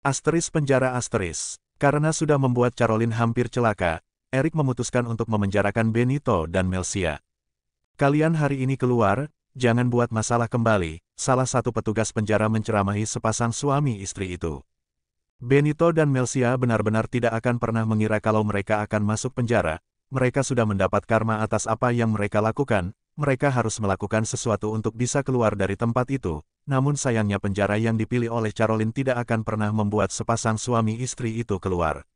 Penjara asteris. Karena sudah membuat Caroline hampir celaka, Eric memutuskan untuk memenjarakan Benito dan Melcia. Kalian hari ini keluar, jangan buat masalah kembali, salah satu petugas penjara menceramahi sepasang suami istri itu. Benito dan Melcia benar-benar tidak akan pernah mengira kalau mereka akan masuk penjara. Mereka sudah mendapat karma atas apa yang mereka lakukan, mereka harus melakukan sesuatu untuk bisa keluar dari tempat itu. Namun sayangnya penjara yang dipilih oleh Caroline tidak akan pernah membuat sepasang suami istri itu keluar.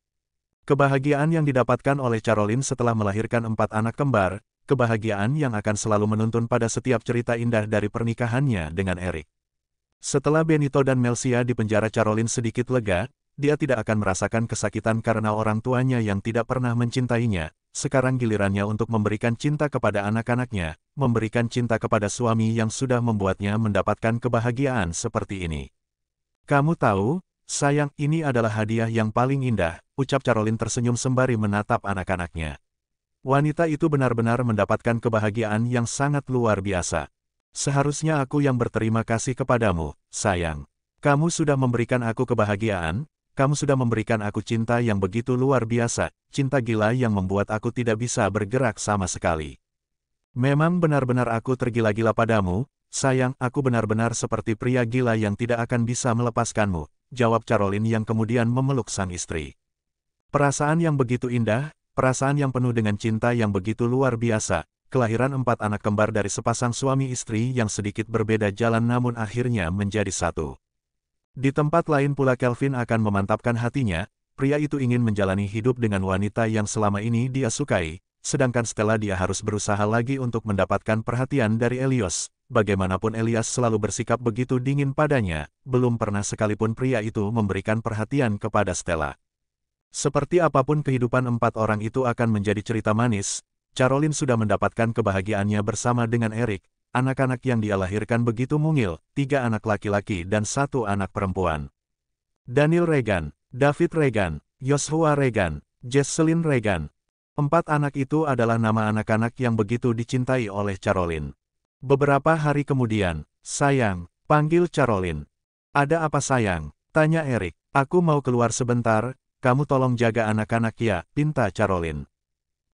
Kebahagiaan yang didapatkan oleh Caroline setelah melahirkan 4 anak kembar, kebahagiaan yang akan selalu menuntun pada setiap cerita indah dari pernikahannya dengan Eric. Setelah Benito dan Melcia dipenjara, Caroline sedikit lega, dia tidak akan merasakan kesakitan karena orang tuanya yang tidak pernah mencintainya. Sekarang gilirannya untuk memberikan cinta kepada anak-anaknya, memberikan cinta kepada suami yang sudah membuatnya mendapatkan kebahagiaan seperti ini. Kamu tahu, sayang, ini adalah hadiah yang paling indah, ucap Caroline tersenyum sembari menatap anak-anaknya. Wanita itu benar-benar mendapatkan kebahagiaan yang sangat luar biasa. Seharusnya aku yang berterima kasih kepadamu, sayang. Kamu sudah memberikan aku kebahagiaan. Kamu sudah memberikan aku cinta yang begitu luar biasa, cinta gila yang membuat aku tidak bisa bergerak sama sekali. Memang benar-benar aku tergila-gila padamu, sayang, aku benar-benar seperti pria gila yang tidak akan bisa melepaskanmu, jawab Caroline yang kemudian memeluk sang istri. Perasaan yang begitu indah, perasaan yang penuh dengan cinta yang begitu luar biasa, kelahiran 4 anak kembar dari sepasang suami istri yang sedikit berbeda jalan namun akhirnya menjadi satu. Di tempat lain pula Kelvin akan memantapkan hatinya, pria itu ingin menjalani hidup dengan wanita yang selama ini dia sukai, sedangkan Stella dia harus berusaha lagi untuk mendapatkan perhatian dari Elios. Bagaimanapun Elias selalu bersikap begitu dingin padanya, belum pernah sekalipun pria itu memberikan perhatian kepada Stella. Seperti apapun kehidupan 4 orang itu akan menjadi cerita manis, Caroline sudah mendapatkan kebahagiaannya bersama dengan Eric. Anak-anak yang dia lahirkan begitu mungil, 3 anak laki-laki dan 1 anak perempuan. Daniel Regan, David Regan, Joshua Regan, Jesselyn Regan. 4 anak itu adalah nama anak-anak yang begitu dicintai oleh Caroline. Beberapa hari kemudian, sayang, panggil Caroline. Ada apa sayang? Tanya Eric. Aku mau keluar sebentar, kamu tolong jaga anak-anak ya, pinta Caroline.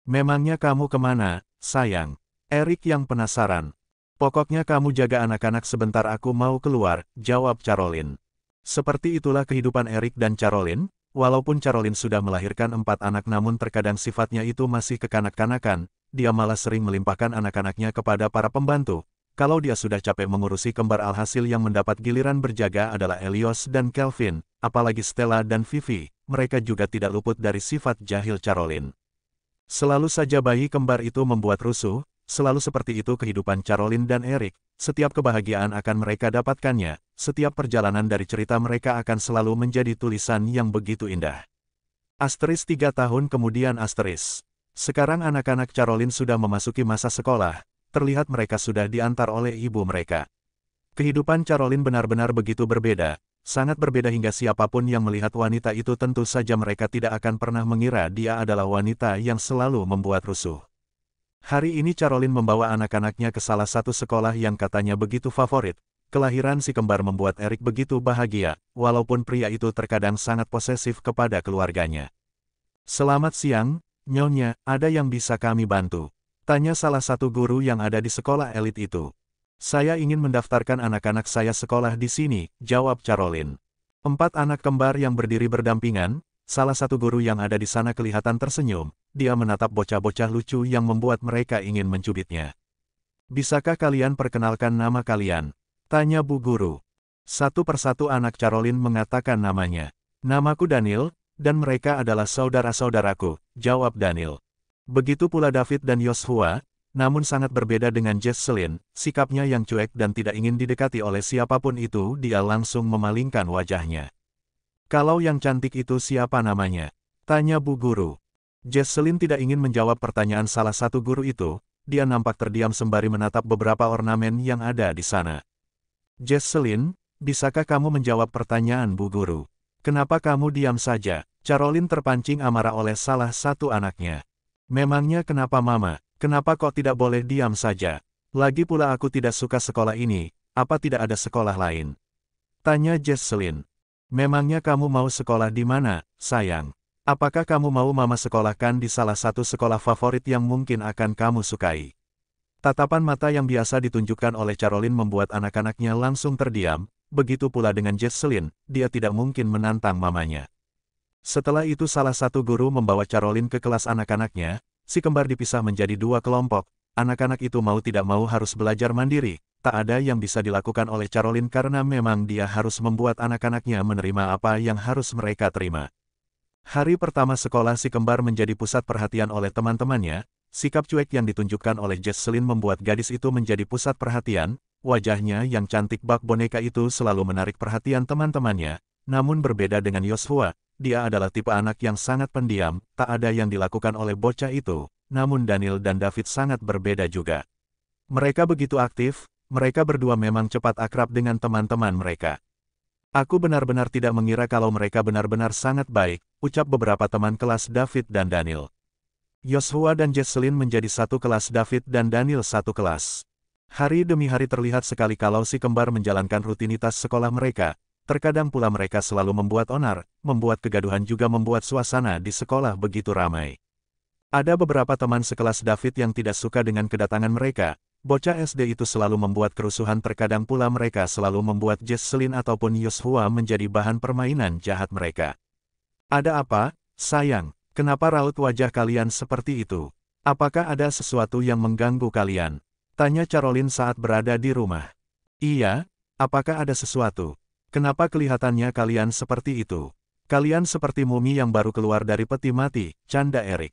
Memangnya kamu kemana, sayang? Eric yang penasaran. Pokoknya kamu jaga anak-anak sebentar, aku mau keluar, jawab Caroline. Seperti itulah kehidupan Eric dan Caroline, walaupun Caroline sudah melahirkan 4 anak namun terkadang sifatnya itu masih kekanak-kanakan, dia malah sering melimpahkan anak-anaknya kepada para pembantu. Kalau dia sudah capek mengurusi kembar, alhasil yang mendapat giliran berjaga adalah Elios dan Kelvin, apalagi Stella dan Vivi, mereka juga tidak luput dari sifat jahil Caroline. Selalu saja bayi kembar itu membuat rusuh. Selalu seperti itu kehidupan Caroline dan Eric, setiap kebahagiaan akan mereka dapatkannya, setiap perjalanan dari cerita mereka akan selalu menjadi tulisan yang begitu indah. 3 tahun kemudian Sekarang anak-anak Caroline sudah memasuki masa sekolah, terlihat mereka sudah diantar oleh ibu mereka. Kehidupan Caroline benar-benar begitu berbeda, sangat berbeda hingga siapapun yang melihat wanita itu tentu saja mereka tidak akan pernah mengira dia adalah wanita yang selalu membuat rusuh. Hari ini Caroline membawa anak-anaknya ke salah satu sekolah yang katanya begitu favorit. Kelahiran si kembar membuat Eric begitu bahagia, walaupun pria itu terkadang sangat posesif kepada keluarganya. Selamat siang, Nyonya, ada yang bisa kami bantu? Tanya salah satu guru yang ada di sekolah elit itu. Saya ingin mendaftarkan anak-anak saya sekolah di sini, jawab Caroline. 4 anak kembar yang berdiri berdampingan, salah satu guru yang ada di sana kelihatan tersenyum. Dia menatap bocah-bocah lucu yang membuat mereka ingin mencubitnya. Bisakah kalian perkenalkan nama kalian? Tanya Bu Guru. Satu persatu anak Caroline mengatakan namanya. Namaku Daniel, dan mereka adalah saudara-saudaraku, jawab Daniel. Begitu pula David dan Joshua, namun sangat berbeda dengan Jesselyn, sikapnya yang cuek dan tidak ingin didekati oleh siapapun itu, dia langsung memalingkan wajahnya. Kalau yang cantik itu siapa namanya? Tanya Bu Guru. Jesselyn tidak ingin menjawab pertanyaan salah satu guru itu, dia nampak terdiam sembari menatap beberapa ornamen yang ada di sana. Jesselyn, bisakah kamu menjawab pertanyaan Bu Guru? Kenapa kamu diam saja? Caroline terpancing amarah oleh salah satu anaknya. Memangnya kenapa Mama? Kenapa kok tidak boleh diam saja? Lagi pula aku tidak suka sekolah ini, apa tidak ada sekolah lain? Tanya Jesselyn. Memangnya kamu mau sekolah di mana, sayang? Apakah kamu mau mama sekolahkan di salah satu sekolah favorit yang mungkin akan kamu sukai? Tatapan mata yang biasa ditunjukkan oleh Caroline membuat anak-anaknya langsung terdiam, begitu pula dengan Jesselyn, dia tidak mungkin menantang mamanya. Setelah itu salah satu guru membawa Caroline ke kelas anak-anaknya, si kembar dipisah menjadi dua kelompok, anak-anak itu mau tidak mau harus belajar mandiri, tak ada yang bisa dilakukan oleh Caroline karena memang dia harus membuat anak-anaknya menerima apa yang harus mereka terima. Hari pertama sekolah si kembar menjadi pusat perhatian oleh teman-temannya. Sikap cuek yang ditunjukkan oleh Jesselyn membuat gadis itu menjadi pusat perhatian, wajahnya yang cantik bak boneka itu selalu menarik perhatian teman-temannya, namun berbeda dengan Joshua, dia adalah tipe anak yang sangat pendiam, tak ada yang dilakukan oleh bocah itu, namun Daniel dan David sangat berbeda juga. Mereka begitu aktif, mereka berdua memang cepat akrab dengan teman-teman mereka. Aku benar-benar tidak mengira kalau mereka benar-benar sangat baik, ucap beberapa teman kelas David dan Daniel. Joshua dan Jesselyn menjadi satu kelas, David dan Daniel satu kelas. Hari demi hari terlihat sekali kalau si kembar menjalankan rutinitas sekolah mereka, terkadang pula mereka selalu membuat onar, membuat kegaduhan juga membuat suasana di sekolah begitu ramai. Ada beberapa teman sekelas David yang tidak suka dengan kedatangan mereka, bocah SD itu selalu membuat kerusuhan terkadang pula mereka selalu membuat Jesselyn ataupun Joshua menjadi bahan permainan jahat mereka. Ada apa, sayang? Kenapa raut wajah kalian seperti itu? Apakah ada sesuatu yang mengganggu kalian? Tanya Caroline saat berada di rumah. Iya, apakah ada sesuatu? Kenapa kelihatannya kalian seperti itu? Kalian seperti mumi yang baru keluar dari peti mati, canda Eric.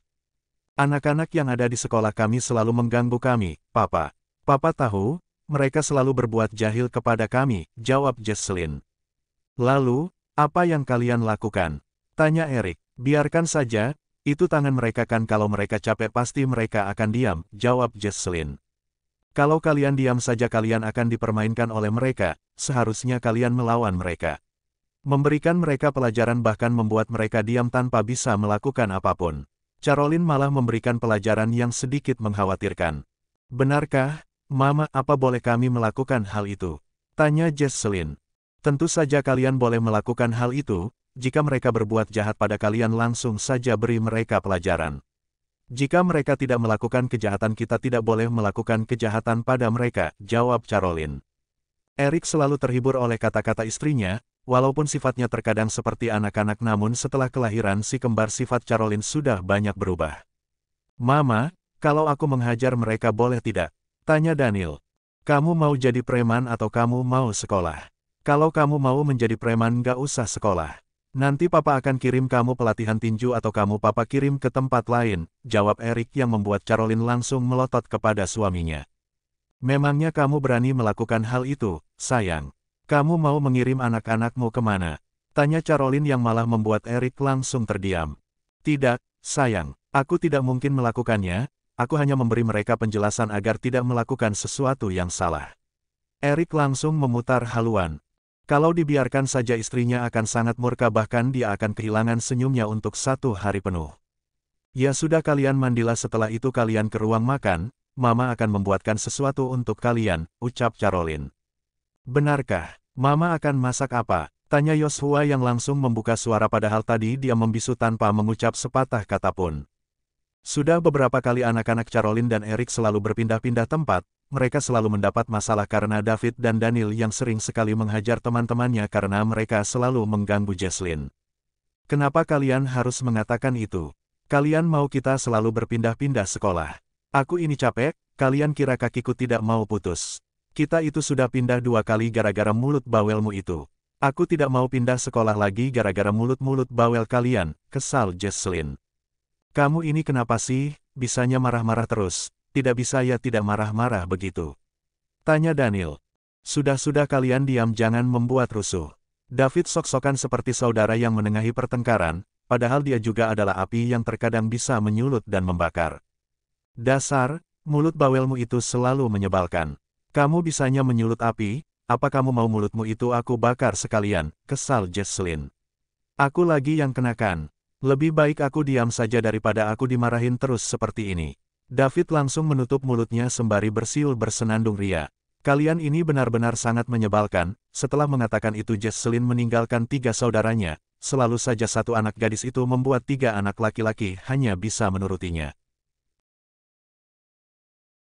Anak-anak yang ada di sekolah kami selalu mengganggu kami, Papa. Papa tahu, mereka selalu berbuat jahil kepada kami, jawab Jesselyn. Lalu, apa yang kalian lakukan? Tanya Eric. Biarkan saja, itu tangan mereka kan kalau mereka capek pasti mereka akan diam, jawab Jesselyn. Kalau kalian diam saja kalian akan dipermainkan oleh mereka, seharusnya kalian melawan mereka. Memberikan mereka pelajaran bahkan membuat mereka diam tanpa bisa melakukan apapun. Caroline malah memberikan pelajaran yang sedikit mengkhawatirkan. Benarkah, Mama, apa boleh kami melakukan hal itu? Tanya Jesselyn. Tentu saja kalian boleh melakukan hal itu. Jika mereka berbuat jahat pada kalian langsung saja beri mereka pelajaran. Jika mereka tidak melakukan kejahatan kita tidak boleh melakukan kejahatan pada mereka, jawab Caroline. Eric selalu terhibur oleh kata-kata istrinya, walaupun sifatnya terkadang seperti anak-anak namun setelah kelahiran si kembar sifat Caroline sudah banyak berubah. Mama, kalau aku menghajar mereka boleh tidak? Tanya Daniel. Kamu mau jadi preman atau kamu mau sekolah? Kalau kamu mau menjadi preman gak usah sekolah. Nanti papa akan kirim kamu pelatihan tinju atau kamu papa kirim ke tempat lain, jawab Eric yang membuat Caroline langsung melotot kepada suaminya. Memangnya kamu berani melakukan hal itu, sayang? Kamu mau mengirim anak-anakmu kemana? Tanya Caroline yang malah membuat Eric langsung terdiam. Tidak, sayang, aku tidak mungkin melakukannya, aku hanya memberi mereka penjelasan agar tidak melakukan sesuatu yang salah. Eric langsung memutar haluan. Kalau dibiarkan saja istrinya akan sangat murka bahkan dia akan kehilangan senyumnya untuk 1 hari penuh. Ya sudah kalian mandilah setelah itu kalian ke ruang makan, Mama akan membuatkan sesuatu untuk kalian, ucap Caroline. Benarkah, Mama akan masak apa? Tanya Joshua yang langsung membuka suara padahal tadi dia membisu tanpa mengucap sepatah kata pun. Sudah beberapa kali anak-anak Caroline dan Eric selalu berpindah-pindah tempat, mereka selalu mendapat masalah karena David dan Daniel yang sering sekali menghajar teman-temannya karena mereka selalu mengganggu Jesselyn. Kenapa kalian harus mengatakan itu? Kalian mau kita selalu berpindah-pindah sekolah? Aku ini capek, kalian kira kakiku tidak mau putus. Kita itu sudah pindah 2 kali gara-gara mulut bawelmu itu. Aku tidak mau pindah sekolah lagi gara-gara mulut-mulut bawel kalian, kesal Jesselyn. Kamu ini kenapa sih, bisanya marah-marah terus? Tidak bisa ya tidak marah-marah begitu. Tanya Daniel. Sudah-sudah kalian diam jangan membuat rusuh. David sok-sokan seperti saudara yang menengahi pertengkaran, padahal dia juga adalah api yang terkadang bisa menyulut dan membakar. Dasar, mulut bawelmu itu selalu menyebalkan. Kamu bisanya menyulut api, apa kamu mau mulutmu itu aku bakar sekalian, kesal Jesselyn. Aku lagi yang kenakan. Lebih baik aku diam saja daripada aku dimarahin terus seperti ini. David langsung menutup mulutnya sembari bersiul bersenandung ria. Kalian ini benar-benar sangat menyebalkan. Setelah mengatakan itu Jesselyn meninggalkan 3 saudaranya, selalu saja satu anak gadis itu membuat 3 anak laki-laki hanya bisa menurutinya.